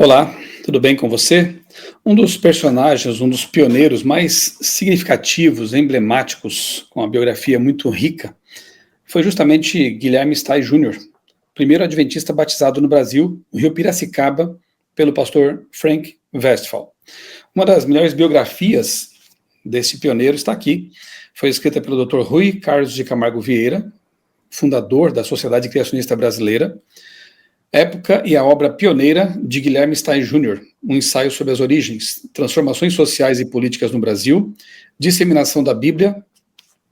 Olá, tudo bem com você? Um dos personagens, um dos pioneiros mais significativos, emblemáticos, com uma biografia muito rica, foi justamente Guilherme Sтай Jr., primeiro adventista batizado no Brasil, no Rio Piracicaba, pelo pastor Frank Westphal. Uma das melhores biografias desse pioneiro está aqui, foi escrita pelo Dr. Rui Carlos de Camargo Vieira, fundador da Sociedade Criacionista Brasileira, Época e a obra pioneira de Guilherme Sтай Jr., um ensaio sobre as origens, transformações sociais e políticas no Brasil, disseminação da Bíblia,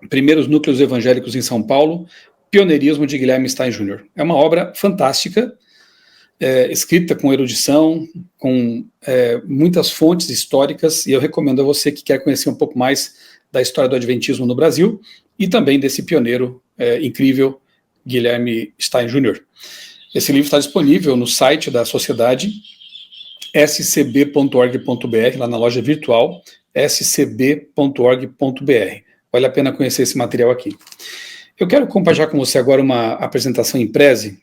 primeiros núcleos evangélicos em São Paulo, pioneirismo de Guilherme Sтай Jr. É uma obra fantástica, escrita com erudição, com muitas fontes históricas, e eu recomendo a você que quer conhecer um pouco mais da história do Adventismo no Brasil e também desse pioneiro incrível, Guilherme Sтай Jr. Esse livro está disponível no site da sociedade, scb.org.br, lá na loja virtual, scb.org.br. Vale a pena conhecer esse material aqui. Eu quero compartilhar com você agora uma apresentação em prese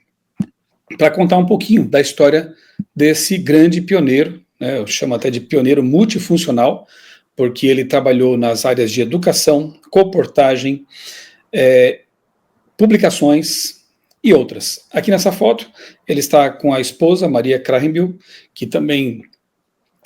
para contar um pouquinho da história desse grande pioneiro, né, eu chamo até de pioneiro multifuncional, porque ele trabalhou nas áreas de educação, comportagem, publicações e outras. Aqui nessa foto, ele está com a esposa, Maria Krahenbill, que também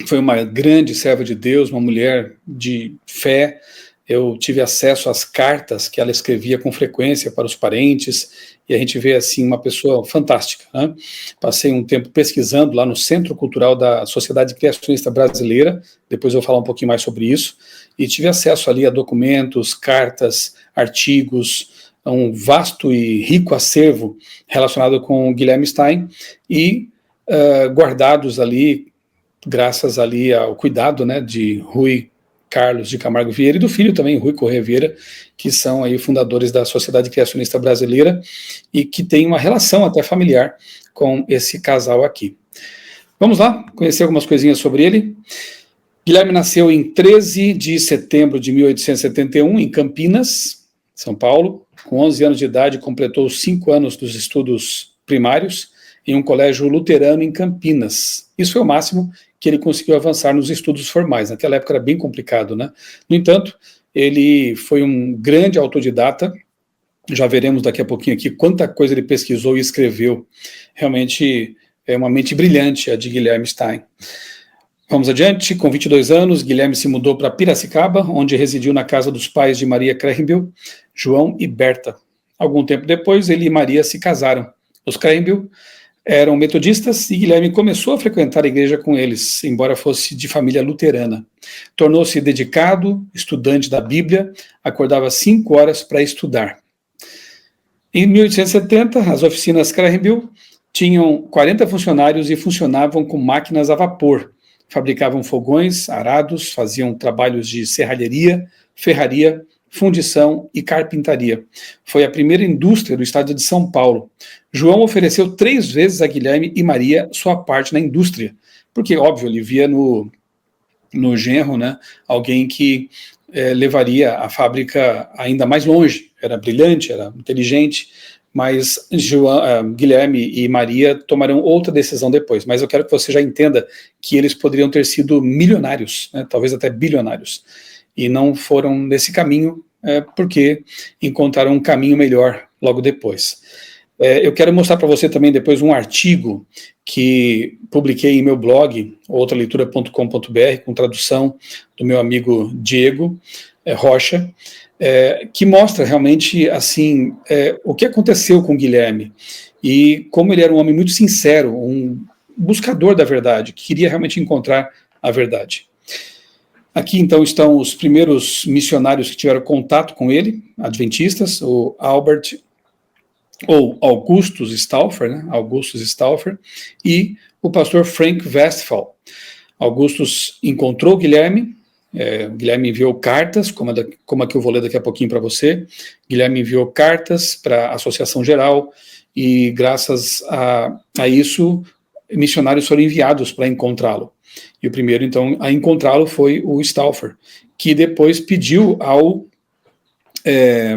foi uma grande serva de Deus, uma mulher de fé. Eu tive acesso às cartas que ela escrevia com frequência para os parentes, e a gente vê, assim, uma pessoa fantástica, né? Passei um tempo pesquisando lá no Centro Cultural da Sociedade Criacionista Brasileira, depois eu vou falar um pouquinho mais sobre isso, e tive acesso ali a documentos, cartas, artigos, um vasto e rico acervo relacionado com Guilherme Sтай e guardados ali, graças ali ao cuidado, né, de Rui Carlos de Camargo Vieira e do filho também, Rui Corrêa Vieira, que são aí fundadores da Sociedade Criacionista Brasileira e que tem uma relação até familiar com esse casal aqui. Vamos lá, conhecer algumas coisinhas sobre ele. Guilherme nasceu em 13 de setembro de 1871, em Campinas, São Paulo. Com 11 anos de idade, completou os 5 anos dos estudos primários em um colégio luterano em Campinas. Isso foi o máximo que ele conseguiu avançar nos estudos formais. Naquela época era bem complicado, né? No entanto, ele foi um grande autodidata. Já veremos daqui a pouquinho aqui quanta coisa ele pesquisou e escreveu. Realmente é uma mente brilhante a de Guilherme Sтай. Vamos adiante. Com 22 anos, Guilherme se mudou para Piracicaba, onde residiu na casa dos pais de Maria Krahenbill, João e Berta. Algum tempo depois, ele e Maria se casaram. Os Krahenbill eram metodistas e Guilherme começou a frequentar a igreja com eles, embora fosse de família luterana. Tornou-se dedicado, estudante da Bíblia, acordava 5 horas para estudar. Em 1870, as oficinas Krahenbill tinham 40 funcionários e funcionavam com máquinas a vapor. Fabricavam fogões, arados, faziam trabalhos de serralheria, ferraria, fundição e carpintaria. Foi a primeira indústria do estado de São Paulo. João ofereceu 3 vezes a Guilherme e Maria sua parte na indústria, porque, óbvio, ele via no genro, né, alguém que levaria a fábrica ainda mais longe. Era brilhante, era inteligente, mas Guilherme e Maria tomarão outra decisão depois. Mas eu quero que você já entenda que eles poderiam ter sido milionários, né, talvez até bilionários, e não foram nesse caminho porque encontraram um caminho melhor logo depois. Eu quero mostrar para você também depois um artigo que publiquei em meu blog, outraleitura.com.br, com tradução do meu amigo Diego Rocha, que mostra realmente assim o que aconteceu com Guilherme e como ele era um homem muito sincero, um buscador da verdade, que queria realmente encontrar a verdade. Aqui então estão os primeiros missionários que tiveram contato com ele, adventistas, o Albert ou Augustus Stauffer, né? Augustus Stauffer, e o pastor Frank Westphal. Augustus encontrou Guilherme. Guilherme enviou cartas, como a que eu vou ler daqui a pouquinho para você. Guilherme enviou cartas para a Associação Geral e, graças a isso, missionários foram enviados para encontrá-lo. E o primeiro, então, a encontrá-lo foi o Stauffer, que depois pediu ao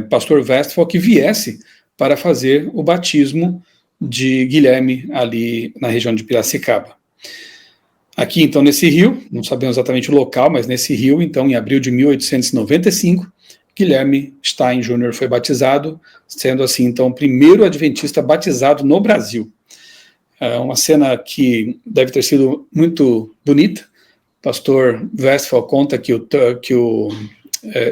pastor Westphal que viesse para fazer o batismo de Guilherme ali na região de Piracicaba. Aqui, então, nesse rio, não sabemos exatamente o local, mas nesse rio, então, em abril de 1895, Guilherme Stein Jr. foi batizado, sendo assim, então, o primeiro adventista batizado no Brasil. É uma cena que deve ter sido muito bonita. O pastor Westphal conta que o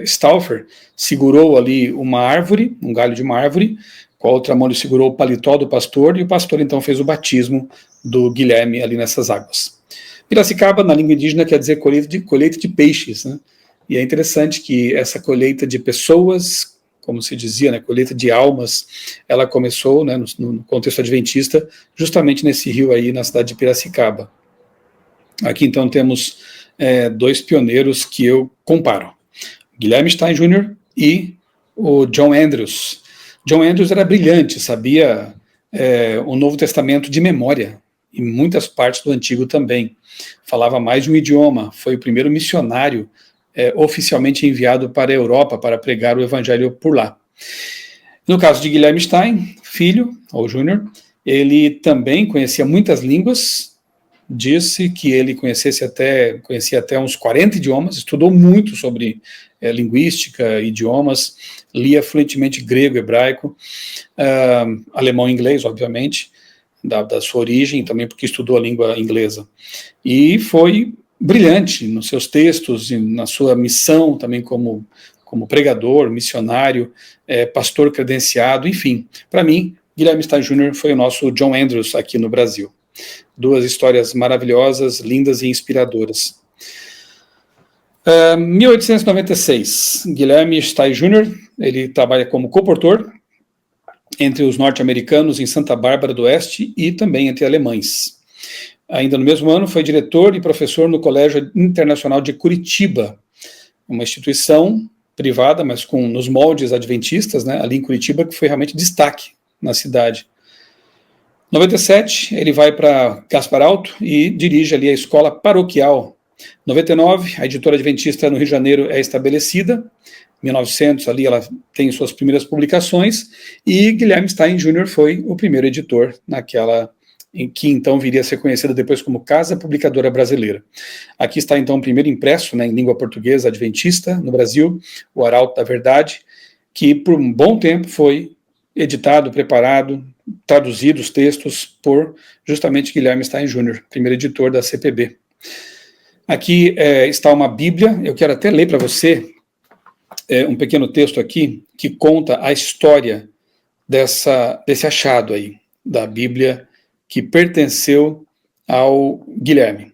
Stauffer segurou ali uma árvore, um galho de uma árvore, com a outra mão ele segurou o paletó do pastor, e o pastor então fez o batismo do Guilherme ali nessas águas. Piracicaba, na língua indígena, quer dizer colheita de peixes, né? E é interessante que essa colheita de pessoas, como se dizia, né, colheita de almas, ela começou, né, no contexto adventista, justamente nesse rio aí, na cidade de Piracicaba. Aqui, então, temos dois pioneiros que eu comparo. Guilherme Stein Jr. e o John Andrews. John Andrews era brilhante, sabia o Novo Testamento de memória, e muitas partes do Antigo também. Falava mais de um idioma, foi o primeiro missionário oficialmente enviado para a Europa para pregar o evangelho por lá. No caso de Guilherme Stein, filho, ou júnior, ele também conhecia muitas línguas, disse que ele conhecia até uns 40 idiomas, estudou muito sobre linguística, idiomas, lia fluentemente grego, hebraico, alemão e inglês, obviamente, da sua origem, também porque estudou a língua inglesa. E foi brilhante nos seus textos e na sua missão também como pregador, missionário, pastor credenciado, enfim. Para mim, Guilherme Stein Jr. foi o nosso John Andrews aqui no Brasil. Duas histórias maravilhosas, lindas e inspiradoras. 1896, Guilherme Stein Jr., ele trabalha como comportor entre os norte-americanos em Santa Bárbara do Oeste e também entre alemães. Ainda no mesmo ano, foi diretor e professor no Colégio Internacional de Curitiba, uma instituição privada, mas nos moldes adventistas, né, ali em Curitiba, que foi realmente destaque na cidade. Em 97, ele vai para Gaspar Alto e dirige ali a escola paroquial. Em 99, a editora adventista no Rio de Janeiro é estabelecida. Em 1900, ali ela tem suas primeiras publicações, e Guilherme Stein Jr. foi o primeiro editor naquela, em que então viria a ser conhecida depois como Casa Publicadora Brasileira. Aqui está então o primeiro impresso, né, em língua portuguesa adventista no Brasil, o Arauto da Verdade, que por um bom tempo foi editado, preparado, traduzido os textos por justamente Guilherme Stein Jr., primeiro editor da CPB. Aqui está uma Bíblia, eu quero até ler para você um pequeno texto aqui que conta a história desse achado aí, da Bíblia que pertenceu ao Guilherme.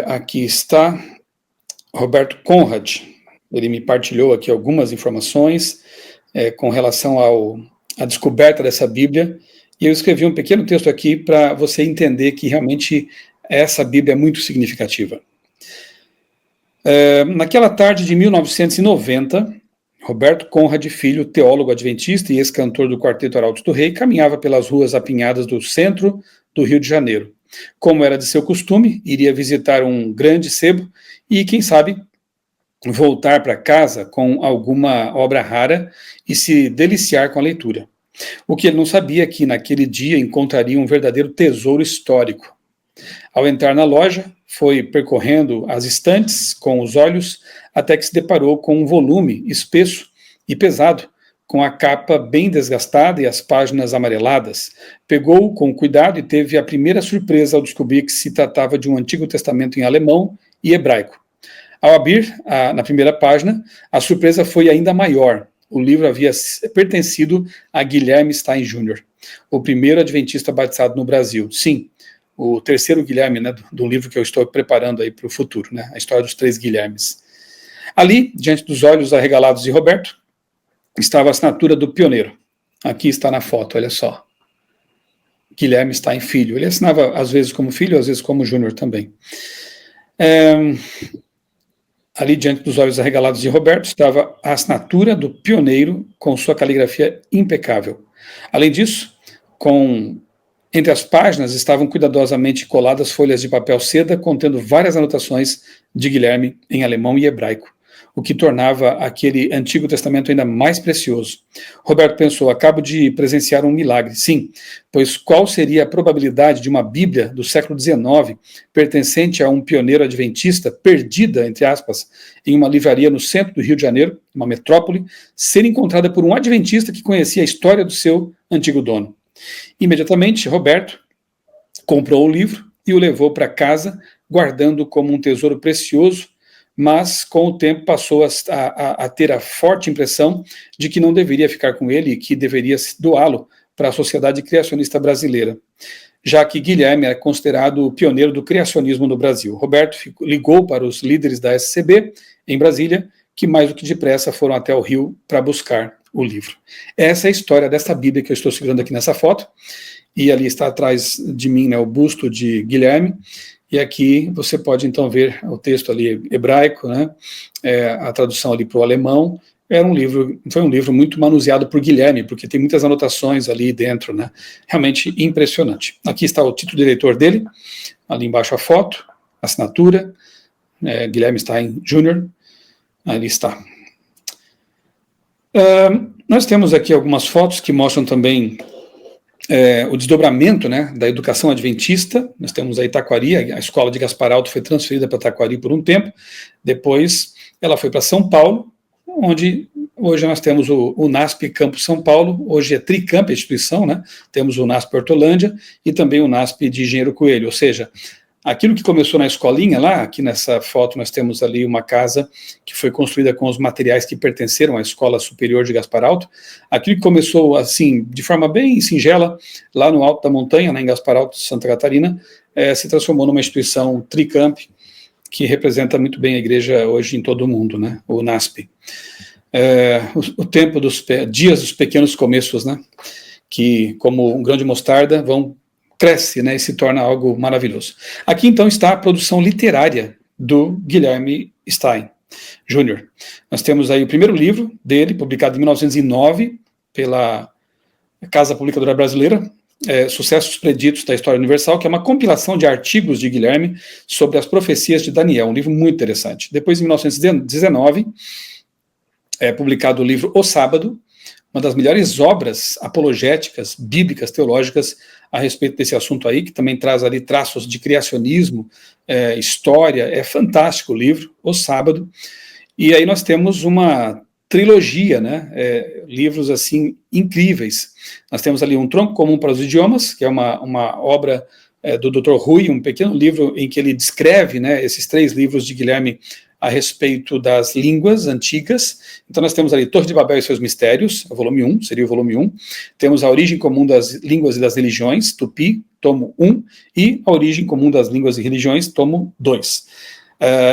Aqui está Roberto Conrad, ele me partilhou aqui algumas informações com relação à descoberta dessa Bíblia, e eu escrevi um pequeno texto aqui para você entender que realmente essa Bíblia é muito significativa. Naquela tarde de 1990, Roberto Conrad Filho, teólogo adventista e ex-cantor do Quarteto Arautos do Rei, caminhava pelas ruas apinhadas do centro do Rio de Janeiro. Como era de seu costume, iria visitar um grande sebo e, quem sabe, voltar para casa com alguma obra rara e se deliciar com a leitura. O que ele não sabia é que naquele dia encontraria um verdadeiro tesouro histórico. Ao entrar na loja, foi percorrendo as estantes com os olhos até que se deparou com um volume espesso e pesado, com a capa bem desgastada e as páginas amareladas. Pegou-o com cuidado e teve a primeira surpresa ao descobrir que se tratava de um Antigo Testamento em alemão e hebraico. Ao abrir na primeira página, a surpresa foi ainda maior. O livro havia pertencido a Guilherme Stein Jr., o primeiro adventista batizado no Brasil. Sim, o terceiro Guilherme, né, do livro que eu estou preparando aí para o futuro, né, a história dos 3 Guilhermes. Ali, diante dos olhos arregalados de Roberto, estava a assinatura do pioneiro. Aqui está na foto, olha só. Guilherme Stein Filho. Ele assinava às vezes como filho, às vezes como júnior também. Ali, diante dos olhos arregalados de Roberto, estava a assinatura do pioneiro com sua caligrafia impecável. Além disso, entre as páginas estavam cuidadosamente coladas folhas de papel seda contendo várias anotações de Guilherme em alemão e hebraico. o que tornava aquele Antigo Testamento ainda mais precioso. Roberto pensou: acabo de presenciar um milagre. Sim, pois qual seria a probabilidade de uma Bíblia do século XIX, pertencente a um pioneiro adventista, perdida, entre aspas, em uma livraria no centro do Rio de Janeiro, uma metrópole, ser encontrada por um adventista que conhecia a história do seu antigo dono? Imediatamente, Roberto comprou o livro e o levou para casa, guardando como um tesouro precioso, mas com o tempo passou a ter a forte impressão de que não deveria ficar com ele e que deveria doá-lo para a Sociedade Criacionista Brasileira, já que Guilherme é considerado o pioneiro do criacionismo no Brasil. Roberto ligou para os líderes da SCB em Brasília, que mais do que depressa foram até o Rio para buscar o livro. Essa é a história dessa Bíblia que eu estou segurando aqui nessa foto, e ali está atrás de mim, né, o busto de Guilherme, e aqui você pode então ver o texto ali hebraico, né, a tradução ali para o alemão. Foi um livro muito manuseado por Guilherme, porque tem muitas anotações ali dentro, né, realmente impressionante. Aqui está o título de eleitor dele, ali embaixo a foto, assinatura, Guilherme Stein Jr., ali está. Nós temos aqui algumas fotos que mostram também o desdobramento, né, da educação adventista. Nós temos a Itaquari, a escola de Gaspar Alto foi transferida para Itaquari por um tempo, depois ela foi para São Paulo, onde hoje nós temos o NASP Campus São Paulo, hoje é Tricamp a instituição, né, temos o NASP Hortolândia e também o NASP de Engenheiro Coelho, ou seja, aquilo que começou na escolinha lá, aqui nessa foto nós temos ali uma casa que foi construída com os materiais que pertenceram à Escola Superior de Gaspar Alto. Aquilo que começou assim, de forma bem singela, lá no alto da montanha, né, em Gaspar Alto, Santa Catarina, se transformou numa instituição Tricamp, que representa muito bem a igreja hoje em todo o mundo, né, o NASP. O tempo dias dos pequenos começos, né, que como um grão de mostarda cresce, né, e se torna algo maravilhoso. Aqui, então, está a produção literária do Guilherme Stein Jr. Nós temos aí o primeiro livro dele, publicado em 1909, pela Casa Publicadora Brasileira, Sucessos Preditos da História Universal, que é uma compilação de artigos de Guilherme sobre as profecias de Daniel, um livro muito interessante. Depois, em 1919, é publicado o livro O Sábado, uma das melhores obras apologéticas, bíblicas, teológicas a respeito desse assunto aí, que também traz ali traços de criacionismo, história. É fantástico o livro, O Sábado. E aí nós temos uma trilogia, né, livros assim incríveis. Nós temos ali Um Tronco Comum para os Idiomas, que é uma obra do Dr. Rui, um pequeno livro em que ele descreve, né, esses 3 livros de Guilherme a respeito das línguas antigas. Então nós temos ali Torre de Babel e seus Mistérios, o volume 1, seria o volume 1. Temos A Origem Comum das Línguas e das Religiões, Tupi, tomo 1, e A Origem Comum das Línguas e Religiões, tomo 2.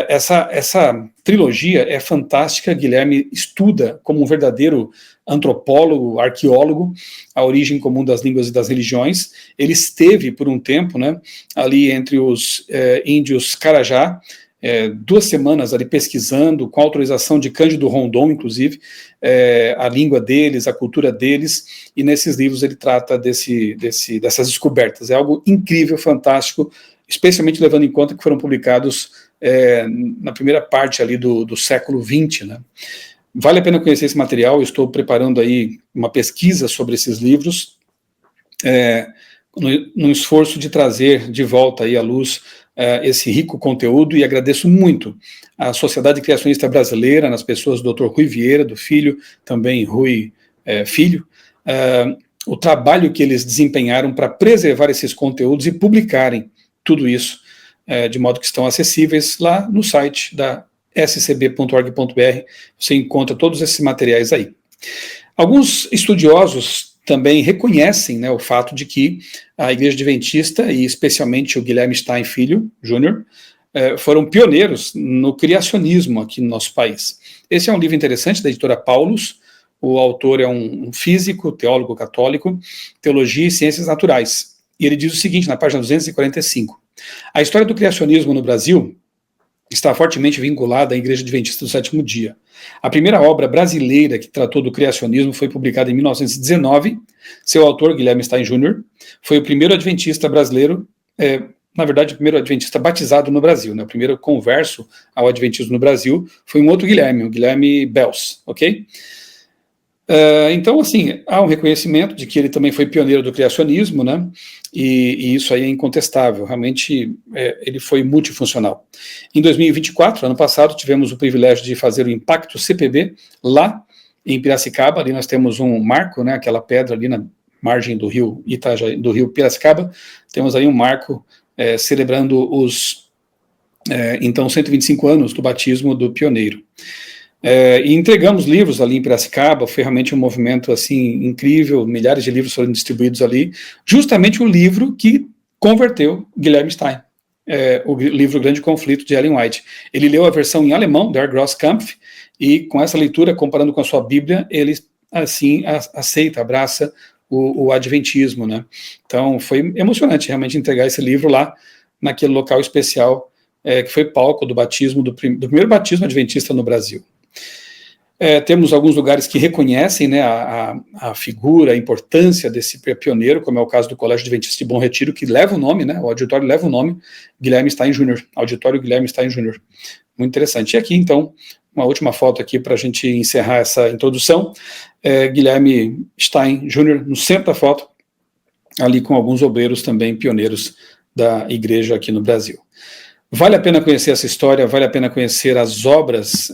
Essa trilogia é fantástica. Guilherme estuda como um verdadeiro antropólogo, arqueólogo, a origem comum das línguas e das religiões. Ele esteve por um tempo, né, ali entre os índios Carajá, 2 semanas ali pesquisando, com autorização de Cândido Rondon, inclusive, a língua deles, a cultura deles, e nesses livros ele trata dessas descobertas. É algo incrível, fantástico, especialmente levando em conta que foram publicados na primeira parte ali do século XX, né? Vale a pena conhecer esse material. Eu estou preparando aí uma pesquisa sobre esses livros, num esforço de trazer de volta aí à luz esse rico conteúdo, e agradeço muito à Sociedade Criacionista Brasileira, nas pessoas do Dr. Rui Vieira, do filho, também Rui Filho, o trabalho que eles desempenharam para preservar esses conteúdos e publicarem tudo isso, de modo que estão acessíveis lá no site da scb.org.br. Você encontra todos esses materiais aí. Alguns estudiosos também reconhecem, né, o fato de que a Igreja Adventista, e especialmente o Guilherme Stein Filho, Jr., foram pioneiros no criacionismo aqui no nosso país. Esse é um livro interessante da editora Paulus. O autor é um físico, teólogo católico, Teologia e Ciências Naturais. E ele diz o seguinte, na página 245. A história do criacionismo no Brasil está fortemente vinculada à Igreja Adventista do Sétimo Dia. A primeira obra brasileira que tratou do criacionismo foi publicada em 1919. Seu autor, Guilherme Stein Jr., foi o primeiro adventista brasileiro na verdade, o primeiro adventista batizado no Brasil, né? O primeiro converso ao adventismo no Brasil foi um outro Guilherme, o Guilherme Bels, ok? Então, assim, há um reconhecimento de que ele também foi pioneiro do criacionismo, né? E isso aí é incontestável, realmente ele foi multifuncional. Em 2024, ano passado, tivemos o privilégio de fazer o Impacto CPB lá em Piracicaba. Ali nós temos um marco, né? Aquela pedra ali na margem do rio Itajaí, do rio Piracicaba, temos aí um marco celebrando os, então, 125 anos do batismo do pioneiro. E entregamos livros ali em Piracicaba, foi realmente um movimento assim incrível, milhares de livros foram distribuídos ali, justamente o livro que converteu Guilherme Stein, o livro Grande Conflito de Ellen White. Ele leu a versão em alemão, Der Grosskampf, e com essa leitura, comparando com a sua Bíblia, ele assim aceita, abraça o adventismo, né? Então foi emocionante realmente entregar esse livro lá, naquele local especial, que foi palco do batismo, do primeiro batismo adventista no Brasil. Temos alguns lugares que reconhecem, né, a figura, a importância desse pioneiro, como é o caso do Colégio Adventista de Bom Retiro, que leva o nome, né, o auditório leva o nome, Guilherme Stein Jr., Auditório Guilherme Stein Jr. Muito interessante. E aqui, então, uma última foto aqui para a gente encerrar essa introdução, Guilherme Stein Jr. no centro da foto, ali com alguns obreiros também pioneiros da igreja aqui no Brasil. Vale a pena conhecer essa história, vale a pena conhecer as obras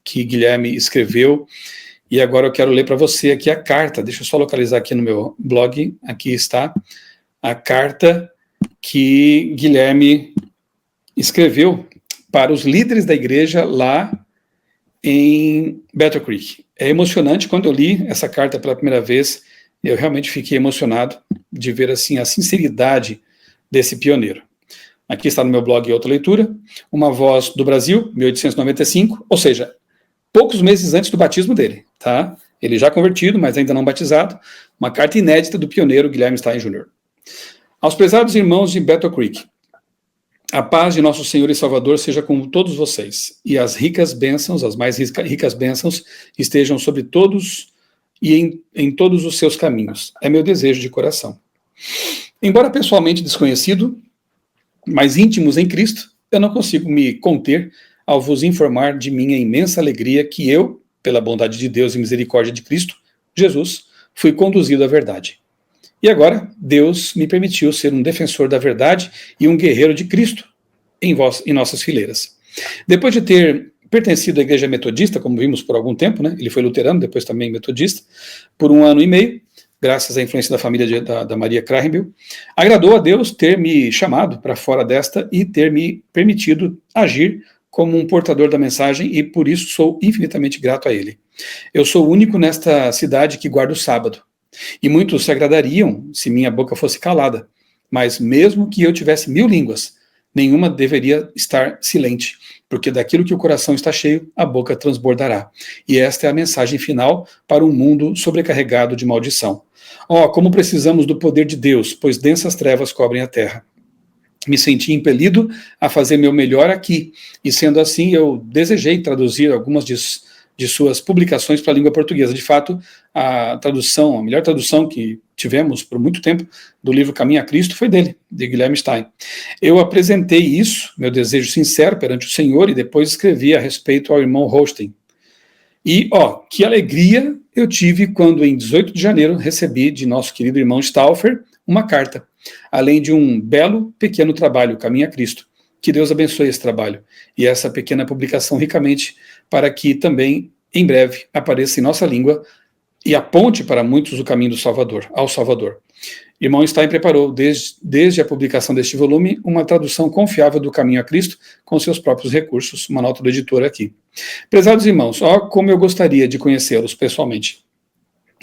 que Guilherme escreveu, e agora eu quero ler para você aqui a carta, deixa eu só localizar aqui no meu blog, aqui está a carta que Guilherme escreveu para os líderes da igreja lá em Battle Creek. É emocionante, quando eu li essa carta pela primeira vez, eu realmente fiquei emocionado de ver assim a sinceridade desse pioneiro. Aqui está no meu blog outra leitura, Uma Voz do Brasil, 1895, ou seja, poucos meses antes do batismo dele, tá? Ele já convertido, mas ainda não batizado, uma carta inédita do pioneiro Guilherme Stein Jr. Aos prezados irmãos de Battle Creek, a paz de nosso Senhor e Salvador seja com todos vocês, e as ricas bênçãos, as mais ricas bênçãos, estejam sobre todos e em todos os seus caminhos. É meu desejo de coração. Embora pessoalmente desconhecido, mas íntimos em Cristo, eu não consigo me conter ao vos informar de minha imensa alegria que eu, pela bondade de Deus e misericórdia de Cristo, Jesus, fui conduzido à verdade. E agora, Deus me permitiu ser um defensor da verdade e um guerreiro de Cristo em nossas fileiras. Depois de ter pertencido à igreja metodista, como vimos por algum tempo, né? Ele foi luterano, depois também metodista, por 1 ano e meio, graças à influência da família da Maria Krahenbiel, agradou a Deus ter me chamado para fora desta e ter me permitido agir como um portador da mensagem, e por isso sou infinitamente grato a ele. Eu sou o único nesta cidade que guarda o sábado, e muitos se agradariam se minha boca fosse calada, mas mesmo que eu tivesse 1000 línguas, nenhuma deveria estar silente, porque daquilo que o coração está cheio, a boca transbordará. E esta é a mensagem final para um mundo sobrecarregado de maldição. Como precisamos do poder de Deus, pois densas trevas cobrem a terra. Me senti impelido a fazer meu melhor aqui, e sendo assim, eu desejei traduzir algumas de suas publicações para a língua portuguesa. De fato, a melhor tradução que tivemos por muito tempo do livro Caminho a Cristo foi dele, de Guilherme Stein. Eu apresentei isso, meu desejo sincero perante o Senhor, e depois escrevi a respeito ao irmão Holstein. E, que alegria eu tive quando, em 18 de janeiro, recebi de nosso querido irmão Stauffer uma carta, além de um belo, pequeno trabalho, Caminho a Cristo. Que Deus abençoe esse trabalho e essa pequena publicação ricamente, para que também, em breve, apareça em nossa língua e aponte para muitos o caminho do Salvador, ao Salvador. Irmão Stein preparou, desde a publicação deste volume, uma tradução confiável do Caminho a Cristo, com seus próprios recursos, uma nota do editor aqui. Prezados irmãos, como eu gostaria de conhecê-los pessoalmente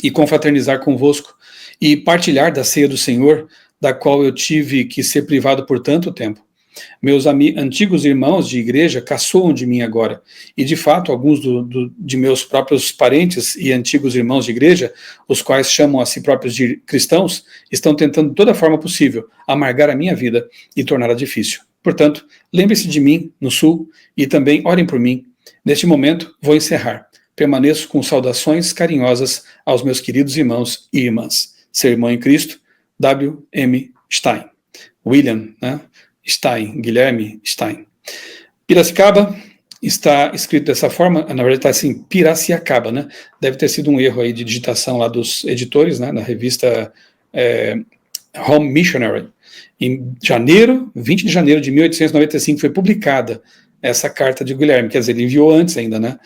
e confraternizar convosco e partilhar da ceia do Senhor, da qual eu tive que ser privado por tanto tempo. Meus antigos irmãos de igreja caçoam de mim agora, e de fato alguns de meus próprios parentes e antigos irmãos de igreja, os quais chamam a si próprios de cristãos, estão tentando de toda forma possível amargar a minha vida e torná-la difícil. Portanto, lembre-se de mim no sul e também orem por mim. Neste momento, vou encerrar. Permaneço com saudações carinhosas aos meus queridos irmãos e irmãs. Seu irmão em Cristo, W.M. Stein. William, né, Stein, Guilherme Stein. Piracicaba está escrito dessa forma, na verdade está assim, Piracicaba, né? Deve ter sido um erro aí de digitação lá dos editores, né, na revista Home Missionary. Em 20 de janeiro de 1895 foi publicada essa carta de Guilherme, quer dizer, ele enviou antes ainda, né?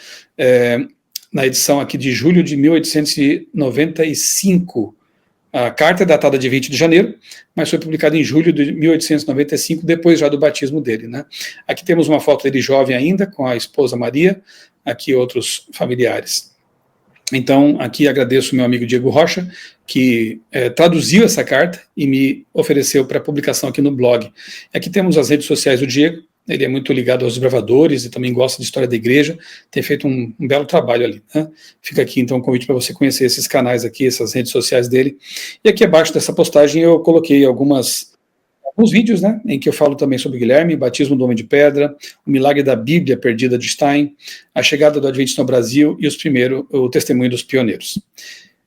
Na edição aqui de julho de 1895. A carta é datada de 20 de janeiro, mas foi publicada em julho de 1895, depois já do batismo dele, né? Aqui temos uma foto dele jovem ainda, com a esposa Maria, aqui outros familiares. Então, aqui agradeço ao meu amigo Diego Rocha, que traduziu essa carta e me ofereceu para publicação aqui no blog. Aqui temos as redes sociais do Diego, ele é muito ligado aos desbravadores e também gosta de história da igreja, tem feito um belo trabalho ali, né? Fica aqui então o convite para você conhecer esses canais aqui, essas redes sociais dele. E aqui abaixo dessa postagem eu coloquei alguns vídeos, né, em que eu falo também sobre Guilherme, batismo do Homem de Pedra, o milagre da Bíblia perdida de Stein, a chegada do Adventismo no Brasil e o testemunho dos pioneiros.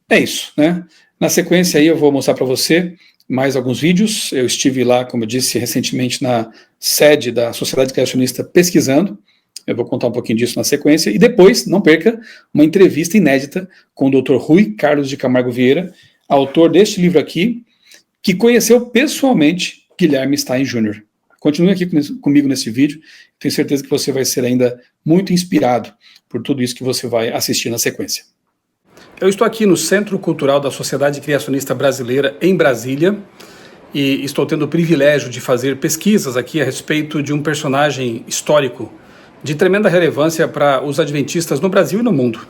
É isso, né? Na sequência aí eu vou mostrar para você mais alguns vídeos. Eu estive lá, como eu disse, recentemente na sede da Sociedade Criacionista pesquisando. Eu vou contar um pouquinho disso na sequência. E depois, não perca, uma entrevista inédita com o Dr. Rui Carlos de Camargo Vieira, autor deste livro aqui, que conheceu pessoalmente Guilherme Stein Jr. Continue aqui comigo nesse vídeo. Tenho certeza que você vai ser ainda muito inspirado por tudo isso que você vai assistir na sequência. Eu estou aqui no Centro Cultural da Sociedade Criacionista Brasileira, em Brasília, e estou tendo o privilégio de fazer pesquisas aqui a respeito de um personagem histórico de tremenda relevância para os adventistas no Brasil e no mundo.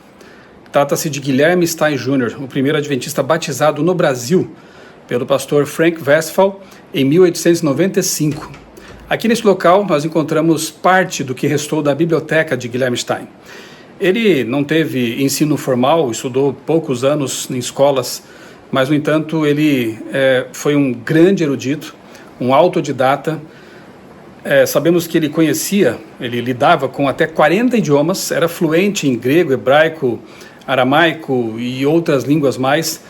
Trata-se de Guilherme Stein Jr., o primeiro adventista batizado no Brasil pelo pastor Frank Westphal em 1895. Aqui nesse local nós encontramos parte do que restou da biblioteca de Guilherme Stein. Ele não teve ensino formal, estudou poucos anos em escolas, mas, no entanto, ele foi um grande erudito, um autodidata. Sabemos que ele lidava com até 40 idiomas, era fluente em grego, hebraico, aramaico e outras línguas mais.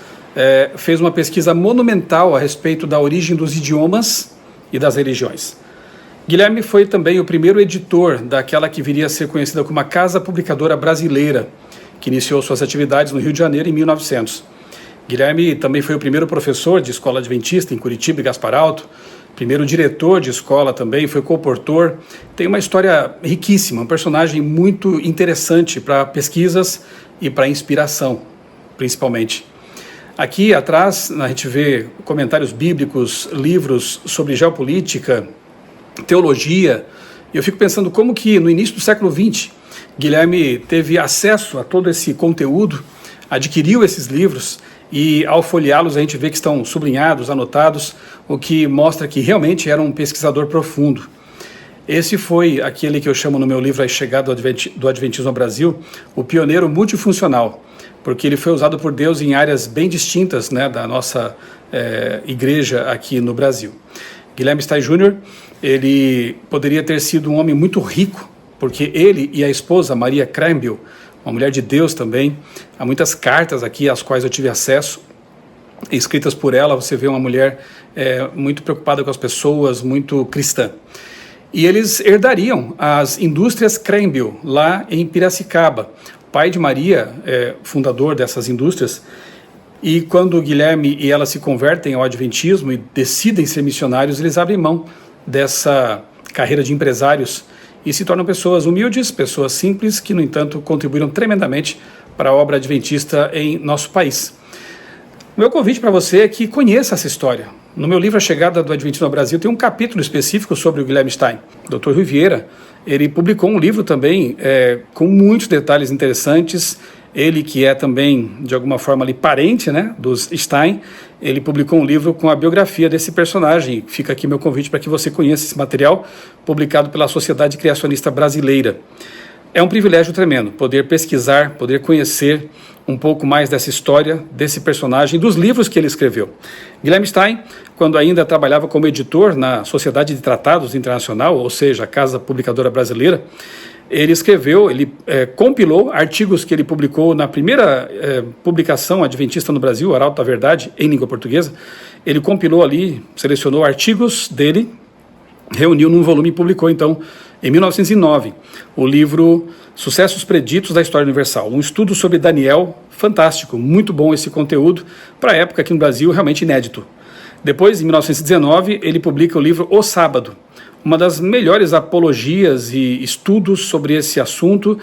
Fez uma pesquisa monumental a respeito da origem dos idiomas e das religiões. Guilherme foi também o primeiro editor daquela que viria a ser conhecida como a Casa Publicadora Brasileira, que iniciou suas atividades no Rio de Janeiro em 1900. Guilherme também foi o primeiro professor de escola adventista em Curitiba e Gaspar Alto, primeiro diretor de escola também, foi comportor. Tem uma história riquíssima, um personagem muito interessante para pesquisas e para inspiração, principalmente. Aqui atrás a gente vê comentários bíblicos, livros sobre geopolítica, teologia. Eu fico pensando como que no início do século XX Guilherme teve acesso a todo esse conteúdo, adquiriu esses livros e ao folheá-los a gente vê que estão sublinhados, anotados, o que mostra que realmente era um pesquisador profundo. Esse foi aquele que eu chamo no meu livro A Chegada do Adventismo ao Brasil, o pioneiro multifuncional, porque ele foi usado por Deus em áreas bem distintas, né, da nossa igreja aqui no Brasil. Guilherme Stein Jr., ele poderia ter sido um homem muito rico, porque ele e a esposa Maria Krahenbuhl, uma mulher de Deus também, há muitas cartas aqui às quais eu tive acesso, escritas por ela. Você vê uma mulher muito preocupada com as pessoas, muito cristã. E eles herdariam as indústrias Krahenbuhl, lá em Piracicaba. O pai de Maria é fundador dessas indústrias, e quando Guilherme e ela se convertem ao adventismo e decidem ser missionários, eles abrem mão dessa carreira de empresários e se tornam pessoas humildes, pessoas simples, que, no entanto, contribuíram tremendamente para a obra adventista em nosso país. O meu convite para você é que conheça essa história. No meu livro A Chegada do Adventismo ao Brasil tem um capítulo específico sobre o Guilherme Stein. O Dr. Rui Vieira, ele publicou um livro também com muitos detalhes interessantes. Ele, que é também, de alguma forma, ali, parente, né, dos Stein, ele publicou um livro com a biografia desse personagem. Fica aqui meu convite para que você conheça esse material, publicado pela Sociedade Criacionista Brasileira. É um privilégio tremendo poder pesquisar, poder conhecer um pouco mais dessa história, desse personagem, dos livros que ele escreveu. Guilherme Stein, quando ainda trabalhava como editor na Sociedade de Tratados Internacional, ou seja, a Casa Publicadora Brasileira, ele escreveu, ele compilou artigos que ele publicou na primeira publicação adventista no Brasil, Arauto da Verdade, em língua portuguesa. Ele compilou ali, selecionou artigos dele, reuniu num volume e publicou, então, em 1909, o livro Sucessos Preditos da História Universal, um estudo sobre Daniel, fantástico, muito bom esse conteúdo, para a época aqui no Brasil, realmente inédito. Depois, em 1919, ele publica o livro O Sábado, uma das melhores apologias e estudos sobre esse assunto,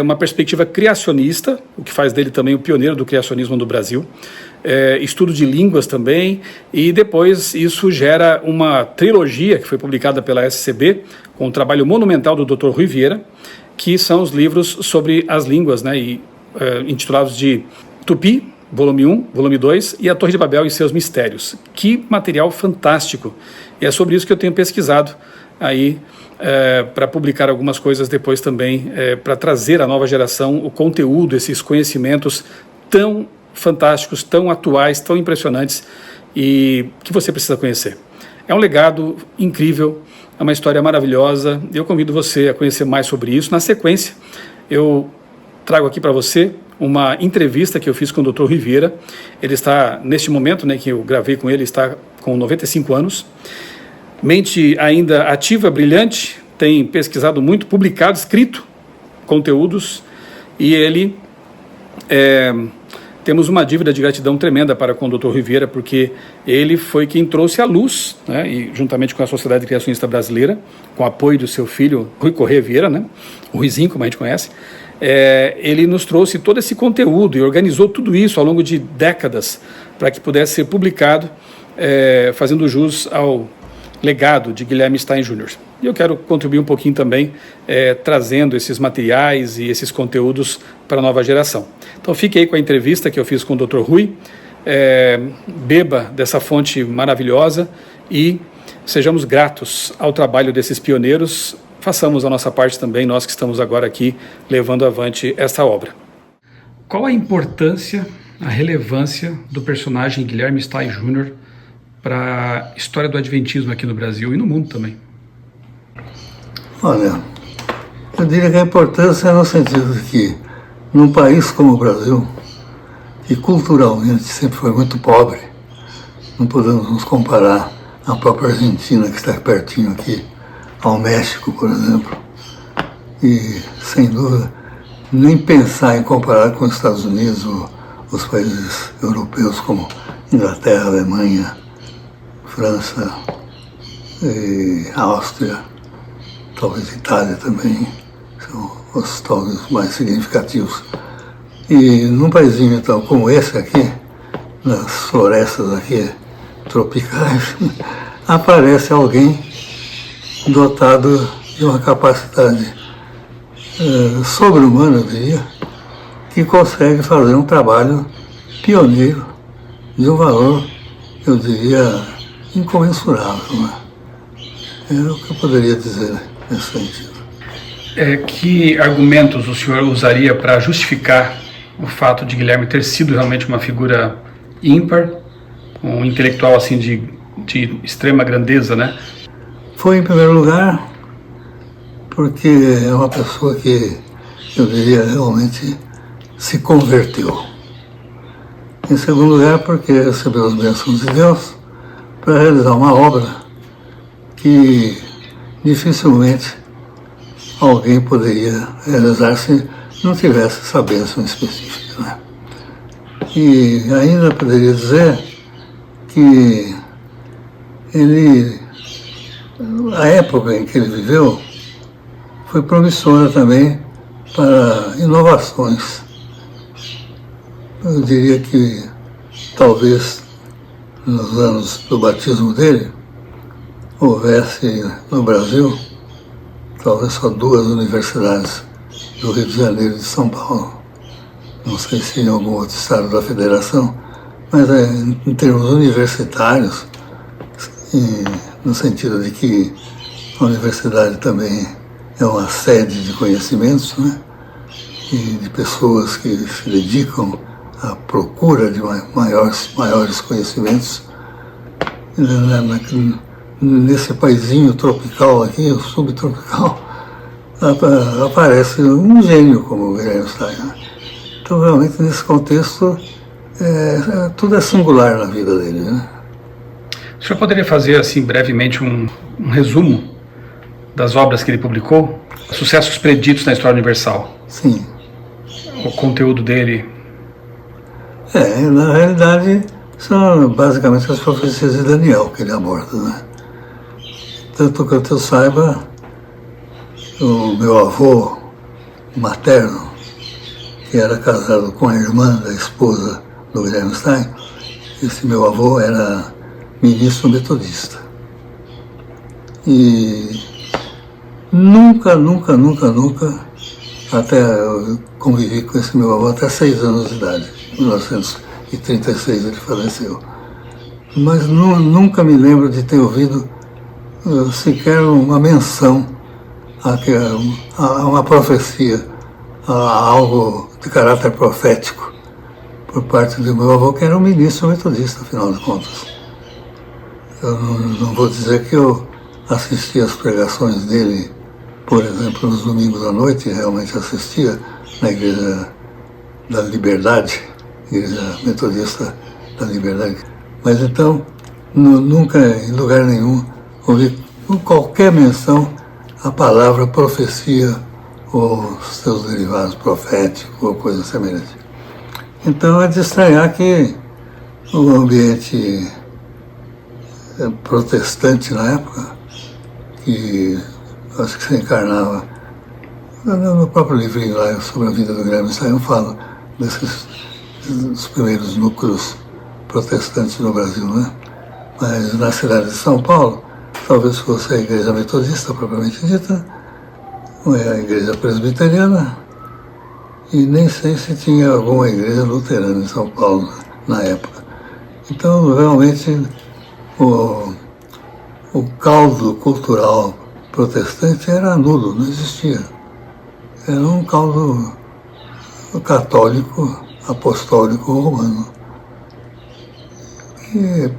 uma perspectiva criacionista, o que faz dele também o pioneiro do criacionismo do Brasil, estudo de línguas também, e depois isso gera uma trilogia que foi publicada pela SCB, com um trabalho monumental do Dr. Rui Vieira, que são os livros sobre as línguas, né, intitulados de Tupi, volume 1, volume 2, e A Torre de Babel e seus Mistérios. Que material fantástico! E é sobre isso que eu tenho pesquisado aí para publicar algumas coisas depois também, para trazer à nova geração o conteúdo, esses conhecimentos tão fantásticos, tão atuais, tão impressionantes e que você precisa conhecer. É um legado incrível, é uma história maravilhosa e eu convido você a conhecer mais sobre isso. Na sequência, eu trago aqui para você uma entrevista que eu fiz com o Dr. Rivera. Ele está, neste momento, né, que eu gravei com ele, está com 95 anos. Mente ainda ativa, brilhante, tem pesquisado muito, publicado, escrito conteúdos, e ele temos uma dívida de gratidão tremenda para com o Dr. Rivera, porque ele foi quem trouxe à luz, né, e juntamente com a Sociedade Criacionista Brasileira, com o apoio do seu filho Rui Corrêa Vieira, né, o Ruizinho, como a gente conhece, ele nos trouxe todo esse conteúdo e organizou tudo isso ao longo de décadas para que pudesse ser publicado, fazendo jus ao legado de Guilherme Stein Jr. E eu quero contribuir um pouquinho também, trazendo esses materiais e esses conteúdos para a nova geração. Então fique aí com a entrevista que eu fiz com o Dr. Rui, beba dessa fonte maravilhosa e sejamos gratos ao trabalho desses pioneiros, façamos a nossa parte também, nós que estamos agora aqui levando avante esta obra. Qual a importância, a relevância do personagem Guilherme Stein Jr. para a história do Adventismo aqui no Brasil e no mundo também? Olha, eu diria que a importância é no sentido de que, num país como o Brasil, que culturalmente sempre foi muito pobre, não podemos nos comparar à própria Argentina, que está pertinho aqui, ao México, por exemplo, e, sem dúvida, nem pensar em comparar com os Estados Unidos ou os países europeus como Inglaterra, Alemanha, França, Áustria, talvez Itália também, são os talvez mais significativos. E num paísinho então como esse aqui, nas florestas aqui tropicais, aparece alguém dotado de uma capacidade sobre-humana, eu diria, que consegue fazer um trabalho pioneiro de um valor, eu diria, incomensurável, né? É o que eu poderia dizer nesse sentido. Que argumentos o senhor usaria para justificar o fato de Guilherme ter sido realmente uma figura ímpar, um intelectual assim de extrema grandeza, né? Foi, em primeiro lugar, porque é uma pessoa que, eu diria, realmente se converteu. Em segundo lugar, porque recebeu as bênçãos de Deus para realizar uma obra que dificilmente alguém poderia realizar se não tivesse essa bênção específica, né? E ainda poderia dizer que a época em que ele viveu foi promissora também para inovações. Eu diria que talvez nos anos do batismo dele houvesse no Brasil talvez só 2 universidades, do Rio de Janeiro e de São Paulo. Não sei se em algum outro estado da federação, mas em termos universitários, no sentido de que a universidade também é uma sede de conhecimentos, né? E de pessoas que se dedicam à procura de maiores conhecimentos. Nesse paizinho tropical aqui, o subtropical, aparece um gênio como o Guilherme Stein. Então, realmente, nesse contexto, tudo é singular na vida dele, né? O senhor poderia fazer, assim, brevemente, um resumo das obras que ele publicou? Sucessos preditos na história universal. Sim. O conteúdo dele. Na realidade, são basicamente as profecias de Daniel que ele aborda, né? Tanto quanto eu saiba, o meu avô materno, que era casado com a irmã da esposa do Guilherme Stein, esse meu avô era ministro metodista. E nunca, até eu convivi com esse meu avô até 6 anos de idade, em 1936 ele faleceu. Mas nunca me lembro de ter ouvido sequer uma menção a uma profecia, a algo de caráter profético por parte do meu avô, que era um ministro metodista, afinal de contas. Eu não vou dizer que eu assisti às pregações dele, por exemplo, nos domingos à noite, realmente assistia na Igreja da Liberdade, Igreja Metodista da Liberdade. Mas então, nunca, em lugar nenhum, ouvi qualquer menção à palavra profecia ou seus derivados proféticos ou coisa semelhante. Então é de estranhar que o ambiente protestante na época, que acho que se encarnava no próprio livrinho lá sobre a vida do Guilherme Stein, eu falo dos primeiros núcleos protestantes no Brasil, né? Mas na cidade de São Paulo, talvez fosse a Igreja Metodista propriamente dita, ou a Igreja Presbiteriana, e nem sei se tinha alguma igreja luterana em São Paulo na época. Então, realmente, o caldo cultural protestante era nulo, não existia. Era um caldo católico, apostólico, romano. E,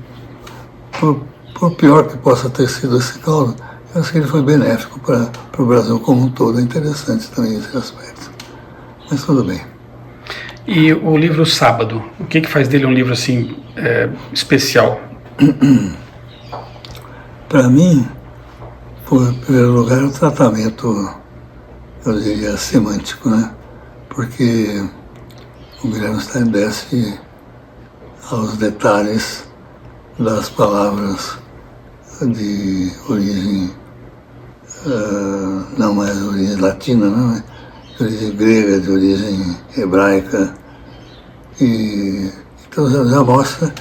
por pior que possa ter sido esse caldo, eu acho que ele foi benéfico para o Brasil como um todo. É interessante também esse aspecto. Mas tudo bem. E o livro Sábado, o que faz dele um livro assim especial? Para mim, em primeiro lugar, o tratamento, eu diria, semântico, né? Porque o Guilherme Stein desce aos detalhes das palavras de origem, não mais de origem latina, não, de origem grega, de origem hebraica. E então já mostra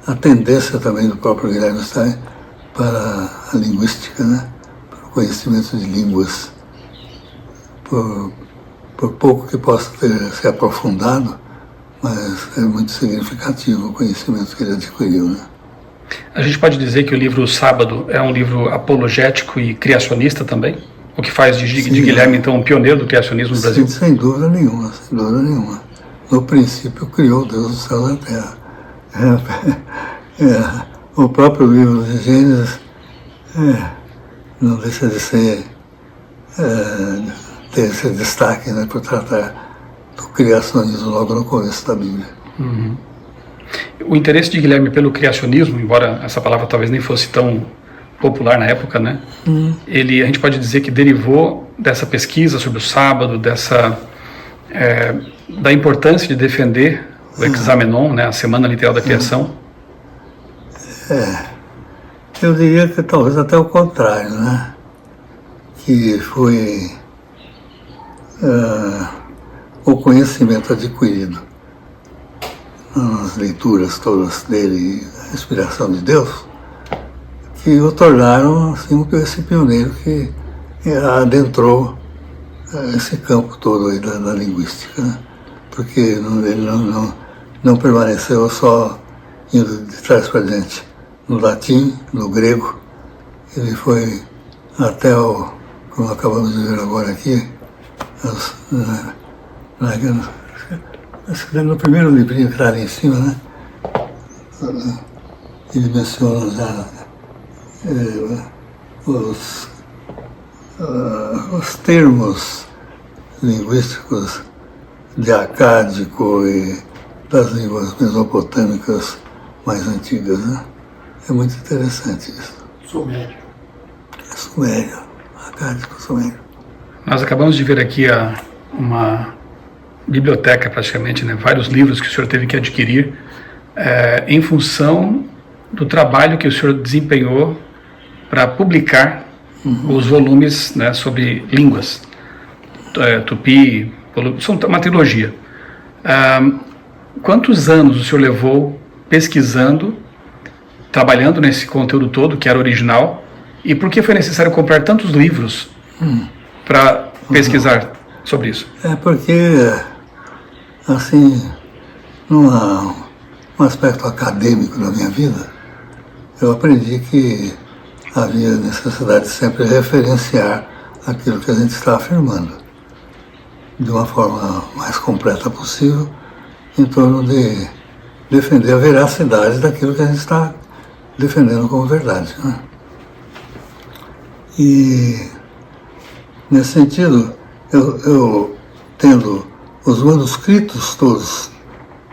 a tendência também do próprio Guilherme Stein para a linguística, né? Para o conhecimento de línguas. Por pouco que possa ter se aprofundado, mas é muito significativo o conhecimento que ele adquiriu, né? A gente pode dizer que o livro Sábado é um livro apologético e criacionista também? O que faz de Guilherme, então, um pioneiro do criacionismo no Brasil? Sem dúvida nenhuma, sem dúvida nenhuma. No princípio, criou Deus do céu e da terra. O próprio livro de Gênesis não deixa de ser, ter esse destaque, né, por tratar do criacionismo logo no começo da Bíblia. Uhum. O interesse de Guilherme pelo criacionismo, embora essa palavra talvez nem fosse tão popular na época, né? A gente pode dizer que derivou dessa pesquisa sobre o sábado, da importância de defender o Examenon, né, a Semana Literal da Criação. Eu diria que talvez até o contrário, né? Que foi o conhecimento adquirido nas leituras todas dele, a inspiração de Deus, que o tornaram assim, esse pioneiro que adentrou esse campo todo aí da linguística, né? Porque ele não permaneceu só indo de trás para diante no latim, no grego. Ele foi até como acabamos de ver agora aqui, no primeiro livrinho que está ali em cima, né? Ele menciona já os termos linguísticos de acádico e das línguas mesopotâmicas mais antigas, né? É muito interessante isso. Sumério. Sumério, acádico, sumério. Nós acabamos de ver aqui uma biblioteca praticamente, né? Vários livros que o senhor teve que adquirir em função do trabalho que o senhor desempenhou para publicar os volumes, né, sobre línguas, tupi, são uma trilogia. Quantos anos o senhor levou pesquisando, trabalhando nesse conteúdo todo, que era original, e por que foi necessário comprar tantos livros para pesquisar sobre isso? É porque, assim, num aspecto acadêmico da minha vida, eu aprendi que havia necessidade de sempre referenciar aquilo que a gente está afirmando de uma forma mais completa possível, em torno de defender a veracidade daquilo que a gente está defendendo como verdade, né? E, nesse sentido, eu tendo os manuscritos todos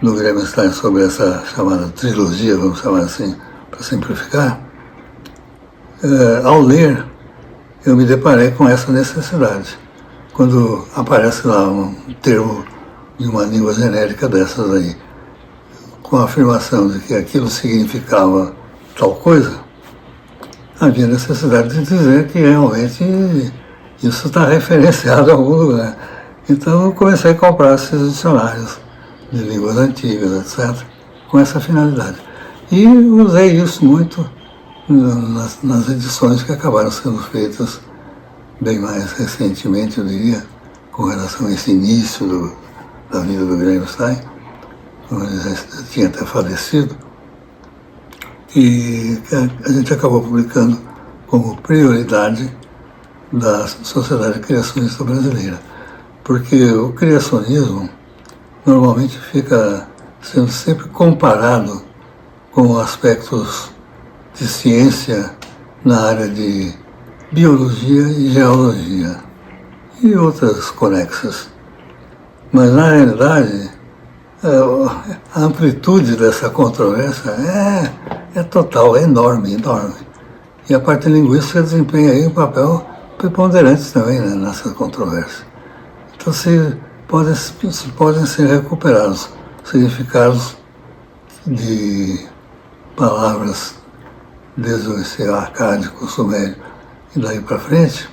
do Guilherme Stein sobre essa chamada trilogia, vamos chamar assim, para simplificar, ao ler, eu me deparei com essa necessidade. Quando aparece lá um termo de uma língua genérica dessas aí, com a afirmação de que aquilo significava tal coisa, havia necessidade de dizer que realmente isso está referenciado em algum lugar. Então eu comecei a comprar esses dicionários de línguas antigas, etc., com essa finalidade. E usei isso muito nas edições que acabaram sendo feitas bem mais recentemente, eu diria, com relação a esse início da vida do Guilherme Stein, quando ele já tinha até falecido, e a gente acabou publicando como prioridade da Sociedade Criacionista Brasileira, porque o criacionismo normalmente fica sendo sempre comparado com aspectos de ciência na área de biologia e geologia e outras conexas. Mas, na realidade, a amplitude dessa controvérsia é total, é enorme, enorme. E a parte linguística desempenha aí um papel preponderante também, né, nessa controvérsia. Então, podem ser recuperados significados de palavras desde o esse acádico, sumério e daí para frente,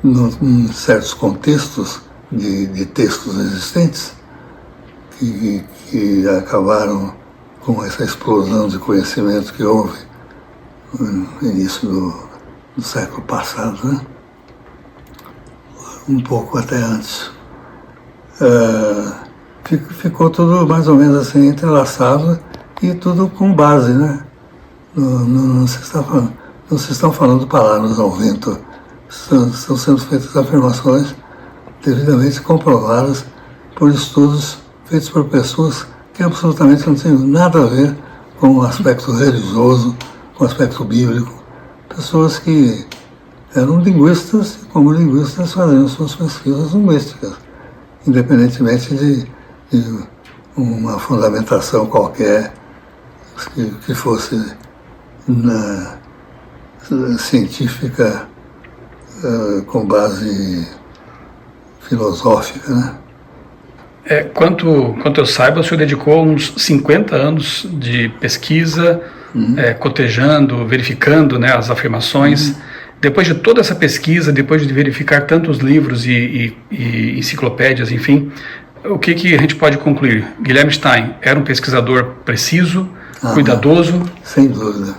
em certos contextos de textos existentes que acabaram com essa explosão de conhecimento que houve no início do século passado, né? Um pouco até antes. Ficou tudo mais ou menos assim entrelaçado e tudo com base, né? Não se estão falando palavras ao vento, estão sendo feitas afirmações devidamente comprovadas por estudos feitos por pessoas que absolutamente não têm nada a ver com o aspecto religioso, com o aspecto bíblico. Pessoas que eram linguistas e, como linguistas, faziam suas pesquisas linguísticas, independentemente de uma fundamentação qualquer que fosse científica com base filosófica, né? Quanto eu saiba, o senhor dedicou uns 50 anos de pesquisa, cotejando, verificando, né, as afirmações. Depois de toda essa pesquisa, depois de verificar tantos livros e enciclopédias, enfim, o que a gente pode concluir? Guilherme Stein era um pesquisador preciso, cuidadoso? Sem dúvida.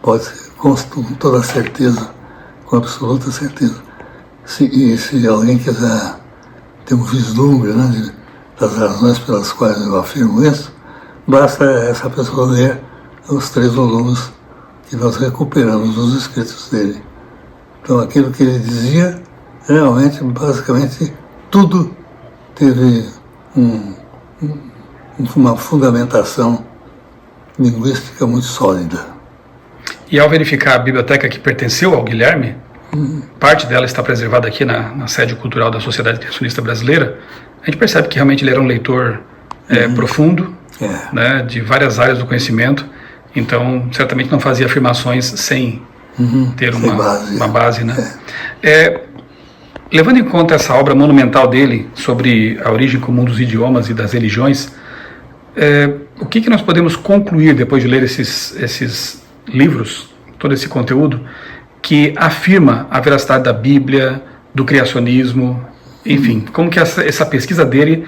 Pode ser, com toda certeza, com absoluta certeza. Se alguém quiser ter um vislumbre, né, das razões pelas quais eu afirmo isso, basta essa pessoa ler os 3 volumes que nós recuperamos dos escritos dele. Então, aquilo que ele dizia, realmente, basicamente, tudo teve uma fundamentação linguística muito sólida. E ao verificar a biblioteca que pertenceu ao Guilherme, parte dela está preservada aqui na sede cultural da Sociedade Criacionista Brasileira, a gente percebe que realmente ele era um leitor profundo, né, de várias áreas do conhecimento, então certamente não fazia afirmações sem ter uma base, né? Levando em conta essa obra monumental dele sobre a origem comum dos idiomas e das religiões, o que nós podemos concluir depois de ler esses livros, todo esse conteúdo, que afirma a veracidade da Bíblia, do criacionismo, enfim, como que essa pesquisa dele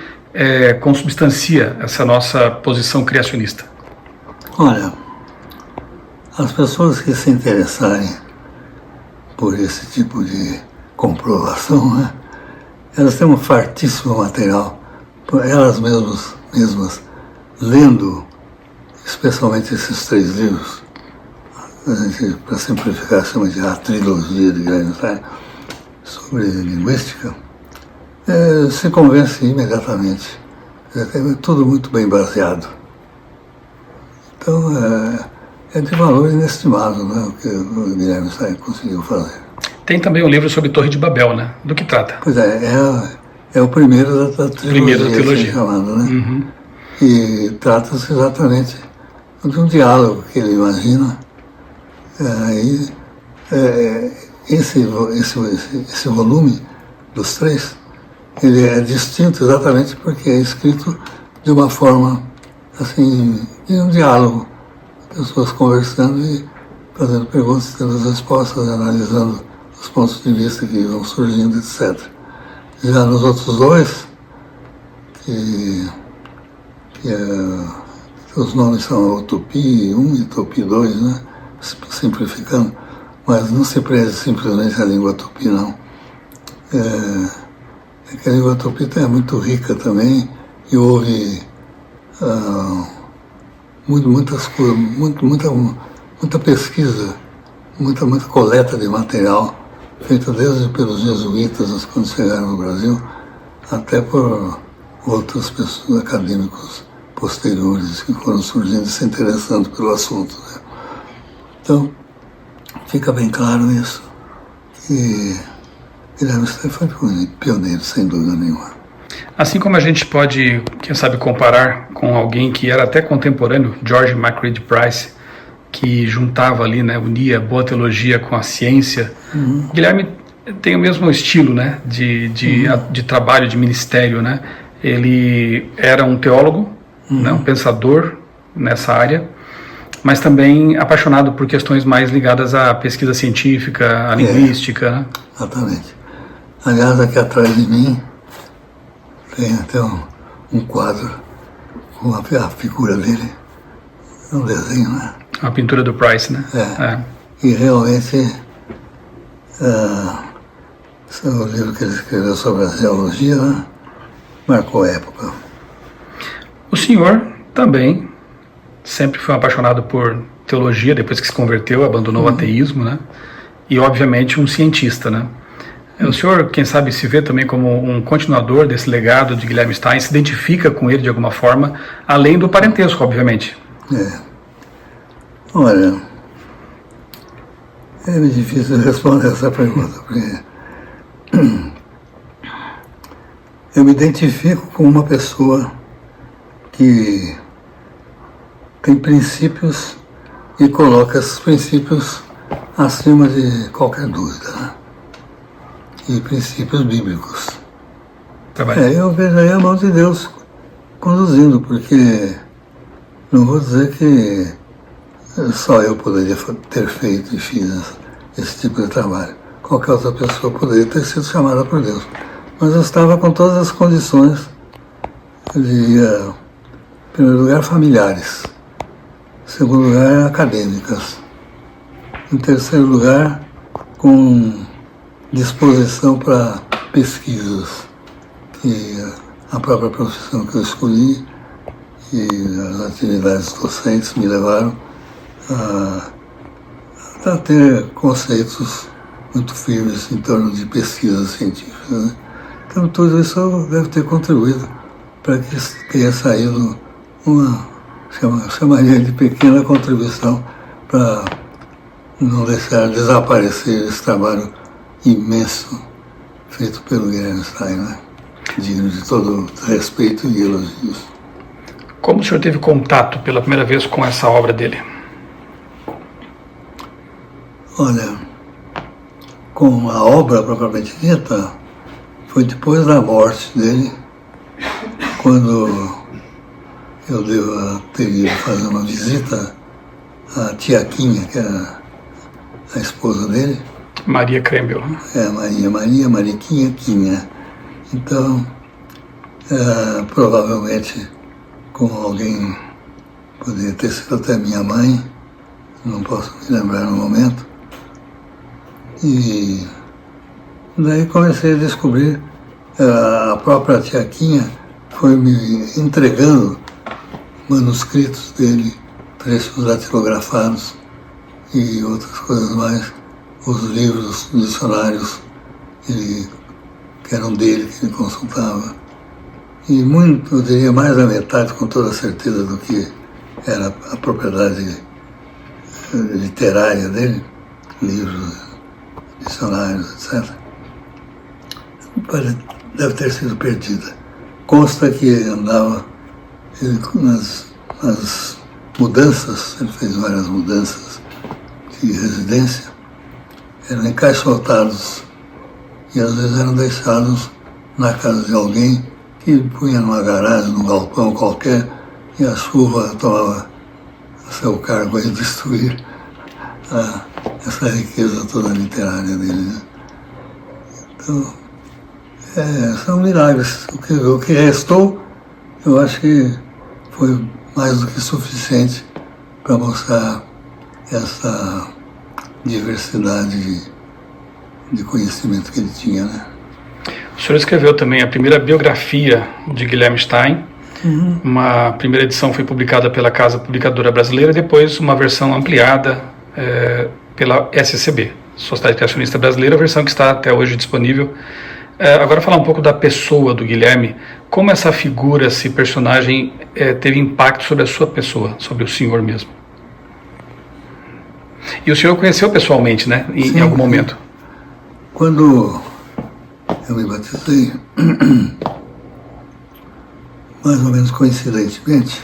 consubstancia essa nossa posição criacionista? Olha, as pessoas que se interessarem por esse tipo de comprovação, né, elas têm um fartíssimo material, elas mesmas lendo, especialmente esses 3 livros, a gente, para simplificar, chama de a trilogia de Guilherme Stein, sobre linguística, se convence imediatamente. É tudo muito bem baseado. Então, é de valor inestimável, né, o que o Guilherme Stein conseguiu fazer. Tem também um livro sobre Torre de Babel, né? Do que trata? Pois é o primeiro da trilogia. Assim, chamado, né? E trata-se exatamente de um diálogo que ele imagina. Esse volume dos 3, ele é distinto exatamente porque é escrito de uma forma, assim, de um diálogo, pessoas conversando e fazendo perguntas, tendo as respostas, analisando os pontos de vista que vão surgindo, etc. Já nos outros 2, os nomes são Utopia 1 e Utopia 2, né? Simplificando, mas não se preze simplesmente a língua tupi, não. A língua tupi é muito rica também e houve muitas coisas, muita pesquisa, muita coleta de material feita desde pelos jesuítas quando chegaram no Brasil, até por outras pessoas, acadêmicos posteriores que foram surgindo e se interessando pelo assunto, né? Então, fica bem claro isso. E Guilherme Stein foi pioneiro, sem dúvida nenhuma. Assim como a gente pode, quem sabe, comparar com alguém que era até contemporâneo, George MacReid Price, que juntava ali, né, unia boa teologia com a ciência. Guilherme tem o mesmo estilo, né, de trabalho, de ministério, né? Ele era um teólogo, né, um pensador nessa área, mas também apaixonado por questões mais ligadas à pesquisa científica, à linguística. Né? Exatamente. Aliás, aqui atrás de mim tem até um quadro com a figura dele, um desenho, né? A pintura do Price, né? E realmente o livro que ele escreveu sobre a teologia, né, marcou a época. O senhor também sempre foi um apaixonado por teologia, depois que se converteu, abandonou o ateísmo, né? E, obviamente, um cientista, né? O senhor, quem sabe, se vê também como um continuador desse legado de Guilherme Stein, se identifica com ele de alguma forma, além do parentesco, obviamente. Olha, é meio difícil responder essa pergunta, porque eu me identifico com uma pessoa que tem princípios e coloca esses princípios acima de qualquer dúvida, né? E princípios bíblicos. Eu vejo aí a mão de Deus conduzindo, porque não vou dizer que só eu poderia ter feito e fiz esse tipo de trabalho. Qualquer outra pessoa poderia ter sido chamada por Deus. Mas eu estava com todas as condições de, em primeiro lugar, familiares. Em segundo lugar, acadêmicas. Em terceiro lugar, com disposição para pesquisas, que a própria profissão que eu escolhi e as atividades docentes me levaram a ter conceitos muito firmes em torno de pesquisas científicas, né? Então tudo isso deve ter contribuído para que tenha saído chamaria de pequena contribuição para não deixar desaparecer esse trabalho imenso feito pelo Guilherme Stein, né? Digno de todo respeito e elogios. Como o senhor teve contato pela primeira vez com essa obra dele? Olha, com a obra propriamente dita, foi depois da morte dele, quando eu teria de fazer uma visita à tia Quinha, que era a esposa dele. Maria Krembel. Mariquinha Quinha. Então, provavelmente com alguém, poderia ter sido até minha mãe, não posso me lembrar no momento. E daí comecei a descobrir, a própria tia Quinha foi me entregando manuscritos dele, trechos datilografados e outras coisas mais, os livros, os dicionários que eram dele, que ele consultava. E muito, eu diria mais da metade, com toda certeza, do que era a propriedade literária dele, livros, dicionários, etc. Deve ter sido perdida. Consta que andava nas mudanças, ele fez várias mudanças de residência, eram encaixotados e às vezes eram deixados na casa de alguém que punha numa garagem, num galpão qualquer, e a chuva tomava a seu cargo de destruir essa riqueza toda literária dele, né? Então, são milagres. O que restou, eu acho que foi mais do que suficiente para mostrar essa diversidade de conhecimento que ele tinha, né? O senhor escreveu também a primeira biografia de Guilherme Stein. Uma primeira edição foi publicada pela Casa Publicadora Brasileira, depois uma versão ampliada pela SCB, Sociedade Criacionista Brasileira, a versão que está até hoje disponível. Agora falar um pouco da pessoa do Guilherme, como essa figura, esse personagem teve impacto sobre a sua pessoa, sobre o senhor mesmo. E o senhor conheceu pessoalmente, né, em algum momento? Quando eu me batizei, mais ou menos coincidentemente,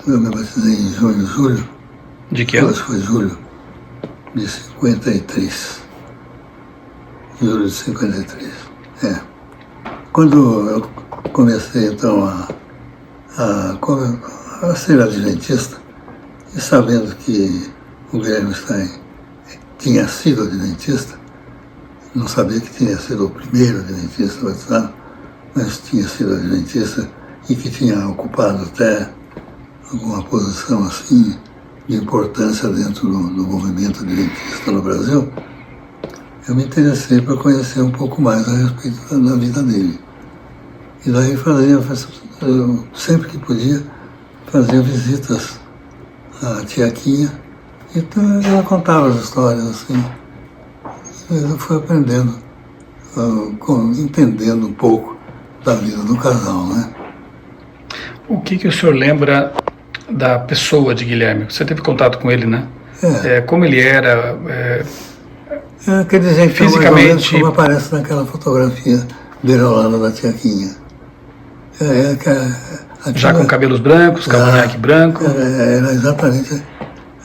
eu me batizei em julho. De que ano? Acho que foi julho de 53. Julho de 53. Quando eu comecei, então, a ser adventista, e sabendo que o Guilherme Stein tinha sido adventista, não sabia que tinha sido o primeiro adventista batizado, mas tinha sido adventista e que tinha ocupado até alguma posição assim de importância dentro do movimento adventista no Brasil, eu me interessei para conhecer um pouco mais a respeito da vida dele. E daí eu, sempre que podia, fazia visitas à tia Quinha, então ela contava as histórias assim. Eu fui aprendendo, entendendo um pouco da vida do casal, né? O que o senhor lembra da pessoa de Guilherme? Você teve contato com ele, né? Como ele era? Aquele jeito fisicamente, como aparece naquela fotografia dele ao lado da tia Quinha. Já com cabelos brancos, cavanhaque branco? Era exatamente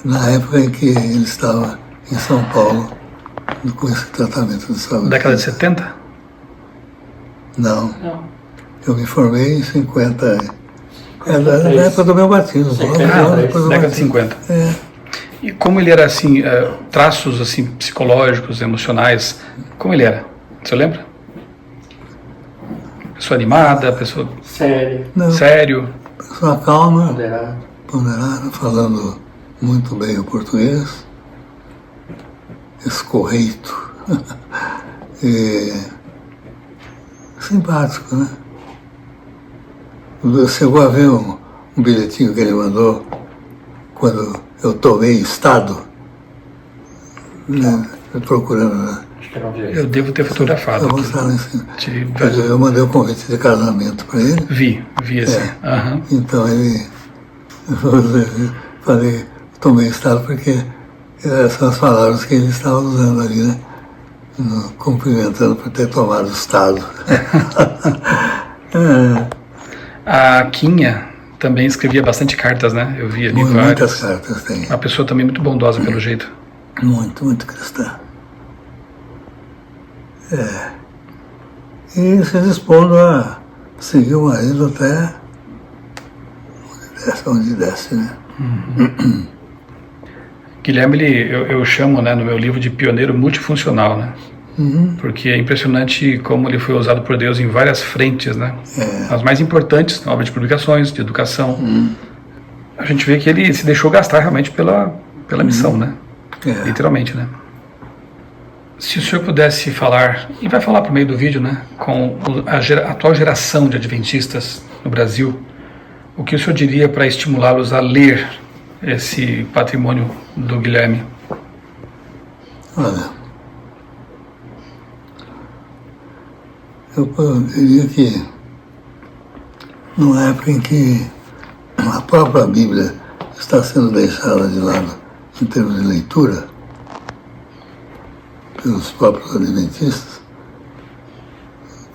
na época em que ele estava em São Paulo, com esse tratamento de saúde. Década de 70? Não. Eu me formei em 50. Na época do meu batismo. Década de 50. E como ele era, assim, traços assim, psicológicos, emocionais, como ele era? Você lembra? Pessoa animada, pessoa... Sério? Pessoa calma, ponderada, falando muito bem o português, escorreito, e simpático, né? Chegou a ver um bilhetinho que ele mandou quando eu tomei estado, né? Procurando, né? Eu devo ter fotografado. Eu mostrava assim. Eu mandei um convite de casamento para ele. Vi assim. Então ele, falei, tomei estado porque Essas são as palavras que ele estava usando ali, né? Cumprimentando por ter tomado o Estado. A Quinha também escrevia bastante cartas, né? Eu vi ali várias. Muitas cartas tem. Uma pessoa também muito bondosa, pelo jeito. Muito, muito cristã. E se dispondo a seguir o marido até onde desce, né? Guilherme, eu chamo, né, no meu livro de pioneiro multifuncional, né? Porque é impressionante como ele foi usado por Deus em várias frentes, né? As mais importantes, na obra de publicações, de educação. A gente vê que ele se deixou gastar realmente pela missão, né? Literalmente, né? Se o senhor pudesse falar, e vai falar por meio do vídeo, né, com a atual geração de adventistas no Brasil, o que o senhor diria para estimulá-los a ler esse patrimônio do Guilherme? Olha, eu diria que numa época em que a própria Bíblia está sendo deixada de lado em termos de leitura pelos próprios adventistas,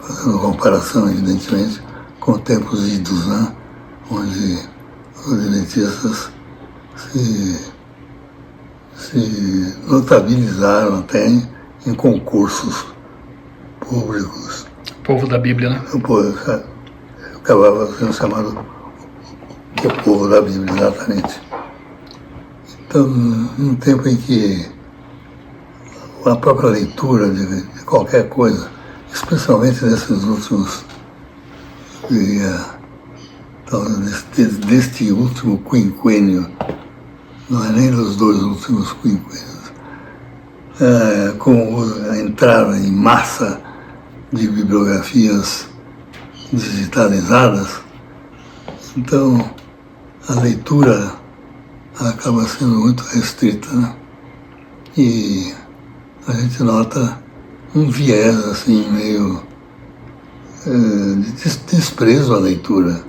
fazendo comparação, evidentemente, com tempos idos, né? Onde os adventistas se notabilizaram até em concursos públicos. O povo da Bíblia, né? O povo acabava sendo chamado que é o povo da Bíblia, exatamente. Então, num tempo em que a própria leitura de qualquer coisa, especialmente nesses últimos, eu diria, deste último quinquênio, não é nem dos dois últimos quinquênios, com a entrada em massa de bibliografias digitalizadas, então a leitura acaba sendo muito restrita, né? E a gente nota um viés assim meio de desprezo à leitura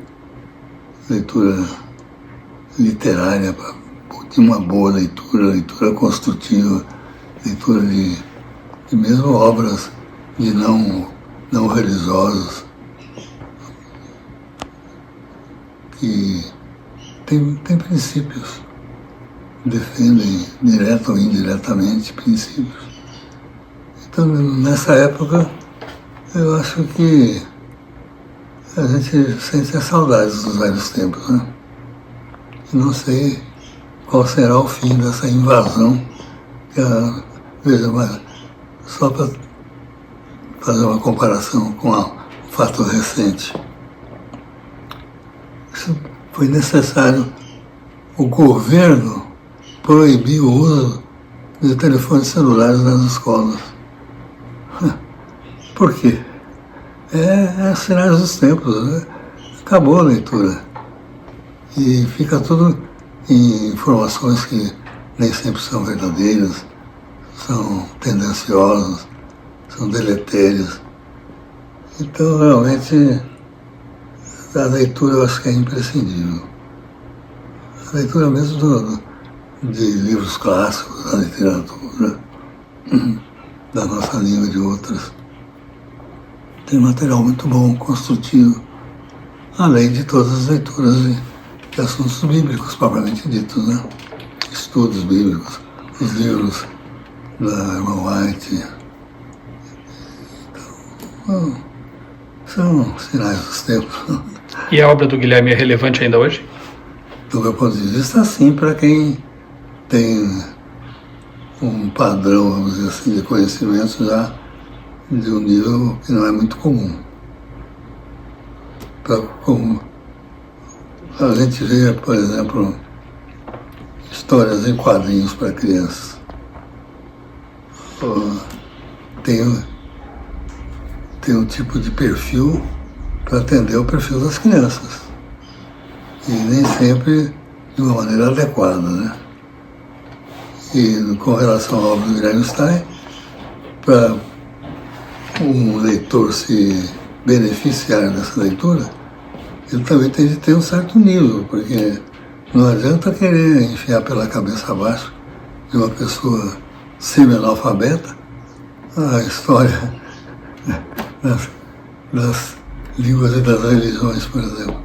literária, de uma boa leitura construtiva, leitura de mesmo obras de não religiosas, que tem princípios, defendem direta ou indiretamente princípios. Então, nessa época, eu acho que a gente sente as saudades dos velhos tempos, né? E não sei qual será o fim dessa invasão. Veja, mas só para fazer uma comparação com um fato recente. Isso foi necessário o governo proibir o uso de telefones celulares nas escolas. Por quê? É sinais dos tempos, né? Acabou a leitura. E fica tudo em informações que nem sempre são verdadeiras, são tendenciosas, são deletérias. Então, realmente, a leitura eu acho que é imprescindível. A leitura mesmo de livros clássicos, da literatura, da nossa língua e de outras. Tem material muito bom, construtivo, além de todas as leituras de assuntos bíblicos, propriamente ditos, né? Estudos bíblicos, os livros da irmã White. Então, são sinais dos tempos. E a obra do Guilherme é relevante ainda hoje? Do meu ponto de vista, sim, para quem tem um padrão, vamos dizer assim, de conhecimento já de um nível que não é muito comum. Como a gente vê, por exemplo, histórias em quadrinhos para crianças. Tem um tipo de perfil para atender o perfil das crianças. E nem sempre de uma maneira adequada, né? E com relação à obra do Guilherme Stein, para um leitor se beneficiar dessa leitura, ele também tem de ter um certo nível, porque não adianta querer enfiar pela cabeça abaixo de uma pessoa semi-analfabeta, a história das línguas e das religiões, por exemplo.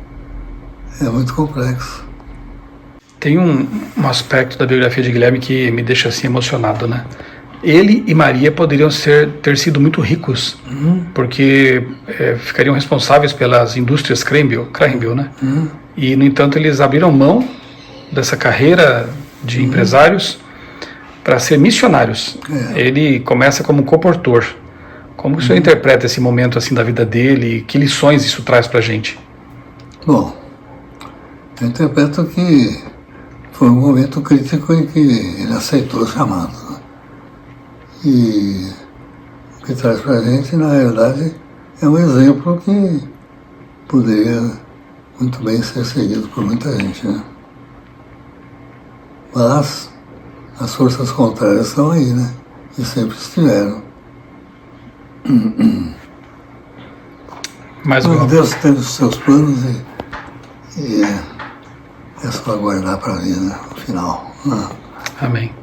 É muito complexo. Tem um aspecto da biografia de Guilherme que me deixa assim emocionado, né? Ele e Maria poderiam ter sido muito ricos, porque ficariam responsáveis pelas indústrias Crahenbill, né? E, no entanto, eles abriram mão dessa carreira de empresários para ser missionários. Ele começa como coportor. Como que o senhor interpreta esse momento assim da vida dele e que lições isso traz para a gente? Bom, eu interpreto que foi um momento crítico em que ele aceitou o chamado. Né? E o que traz para a gente, na realidade, é um exemplo que poderia muito bem ser seguido por muita gente. Né? Mas as forças contrárias estão aí, né? E sempre estiveram. Mas Deus tem os seus planos e é só aguardar para ver, né, o final. Amém.